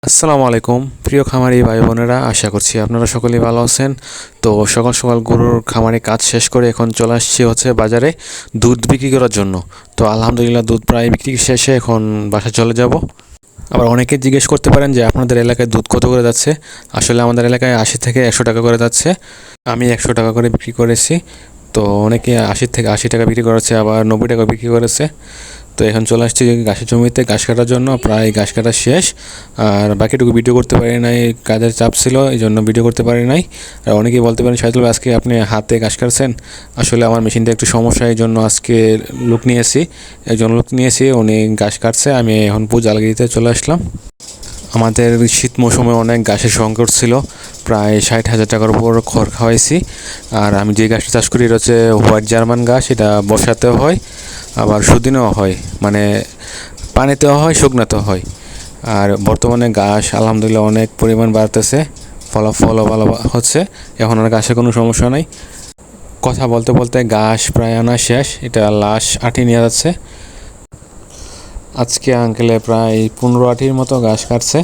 আসসালামু আলাইকুম প্রিয় খামারি ভাই বোনেরা, আশা করছি আপনারা সকলেই ভালো আছেন। তো সকাল সকাল গরুর খামারে কাজ শেষ করে এখন চলে আসছি বাজারে দুধ বিক্রি করার জন্য। তো আলহামদুলিল্লাহ দুধ প্রায় বিক্রি শেষে এখন বাসায় চলে যাব। আবার অনেকে জিজ্ঞেস করতে পারেন যে আপনাদের এলাকায় দুধ কত করে যাচ্ছে। আসলে আমাদের এলাকায় 80 থেকে 100 টাকা করে যাচ্ছে। আমি 100 টাকা করে বিক্রি করেছি। তো অনেকে 80 থেকে 80 টাকা বিক্রি করেছে, আবার 90 টাকা বিক্রি করেছে। তো এখন চলে আসছি ঘাসের জমিতে ঘাস কাটার জন্য, প্রায় ঘাস কাটা শেষ। আর বাকিটুকু ভিডিও করতে পারি নাই, কাজের চাপ ছিল, এই জন্য ভিডিও করতে পারি নাই। আর অনেকেই বলতে পারেন শাহিদুল ভাই, আজকে আপনি হাতে ঘাস কাটছেন। আসলে আমার মেশিনটা একটু সমস্যা, এই জন্য আজকে লোক নিয়েছি, একজন লোক নিয়েছি, উনি ঘাস কাটছে, আমি এখন পূজা লাগিয়ে দিতে চলে আসলাম। আমাদের শীত মৌসুমে অনেক ঘাসের সংকট ছিল, প্রায় 60,000 টাকার উপর খড় খাওয়াইছি। আর আমি যে ঘাসটা চাষ করি এটা হচ্ছে হোয়াইট জার্মান ঘাস, এটা বর্ষাতেও হয় আবার সুদিনেও হয়, মানে পানিতেও হয় শুকনাতেও হয়। আর বর্তমানে ঘাস আলহামদুলিল্লাহ অনেক পরিমাণ বাড়তেছে, ফলাফলও ভালো হচ্ছে, এখন আর ঘাসের কোনো সমস্যা নাই। কথা বলতে বলতে ঘাস প্রায় আনা শেষ, এটা লাশ আটি নিয়ে যাচ্ছে। আজকে আঙ্কেলে প্রায় 15 আটির মতো ঘাস কাটছে।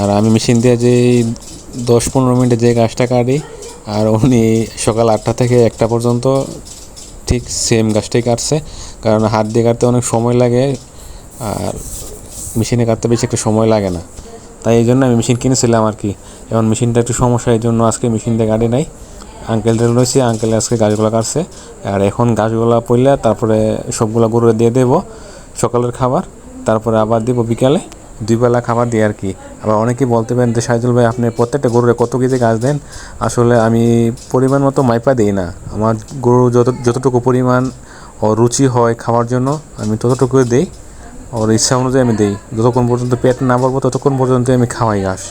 আর আমি মেশিন দিয়ে যেই 10-15 মিনিটে যে ঘাসটা কাটি, আর উনি সকাল 8টা থেকে 1টা পর্যন্ত ঠিক সেম গাছটাই কাটছে। কারণ হাত দিয়ে কাটতে অনেক সময় লাগে, আর মেশিনে কাটতে বেশি একটা সময় লাগে না। তাই এই জন্য আমি মেশিন কিনেছিলাম আর কি। এখন মেশিনটা একটু সমস্যা, এই জন্য আজকে মেশিন দিয়ে কাটি নাই। আঙ্কেলটা রয়েছে, আঙ্কেল আজকে গাছগুলো কাটছে। আর এখন গাছগুলো পড়লে তারপরে সবগুলো গরুরে দিয়ে দেবো সকালের খাবার, তারপরে আবার দেবো বিকালে, 2 বেলা খাবার দিই আর কি। আবার অনেকেই বলতে পারেন যে শাহিদুল ভাই আপনি প্রত্যেকটা গরুরে কত কেজি ঘাস দেন। আসলে আমি পরিমাণ মতো মাইপা দিই না, আমার গরু যতটুকু পরিমাণ ও রুচি হয় খাওয়ার জন্য আমি ততটুকু দিই, ওর ইচ্ছা অনুযায়ী আমি দিই। যতক্ষণ পর্যন্ত পেট না ভরবো ততক্ষণ পর্যন্ত আমি খাওয়াই ঘাস।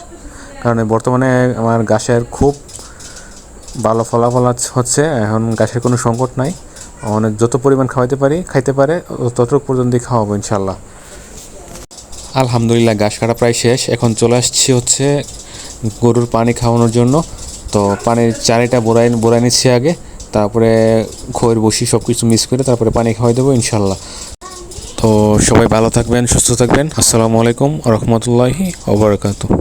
কারণ বর্তমানে আমার ঘাসের খুব ভালো ফলাফল হচ্ছে, এখন ঘাসের কোনো সংকট নাই। অনেক যত পরিমাণ খাইতে পারে ততটুকু পর্যন্তই খাওয়াবো ইনশাল্লাহ। আলহামদুলিল্লাহ ঘাস কাটা প্রায় শেষ, এখন চলে আসছি গরুর পানি খাওয়ানোর জন্য। তো পানির চারিটা বোরাই নিচ্ছি আগে, তারপরে খৈর বসি সব কিছু মিক্স করে তারপরে পানি খাওয়াই দেবো ইনশাল্লাহ। তো সবাই ভালো থাকবেন, সুস্থ থাকবেন। আসসালামু আলাইকুম ওয়া রাহমাতুল্লাহি ওয়া বারাকাতুহু।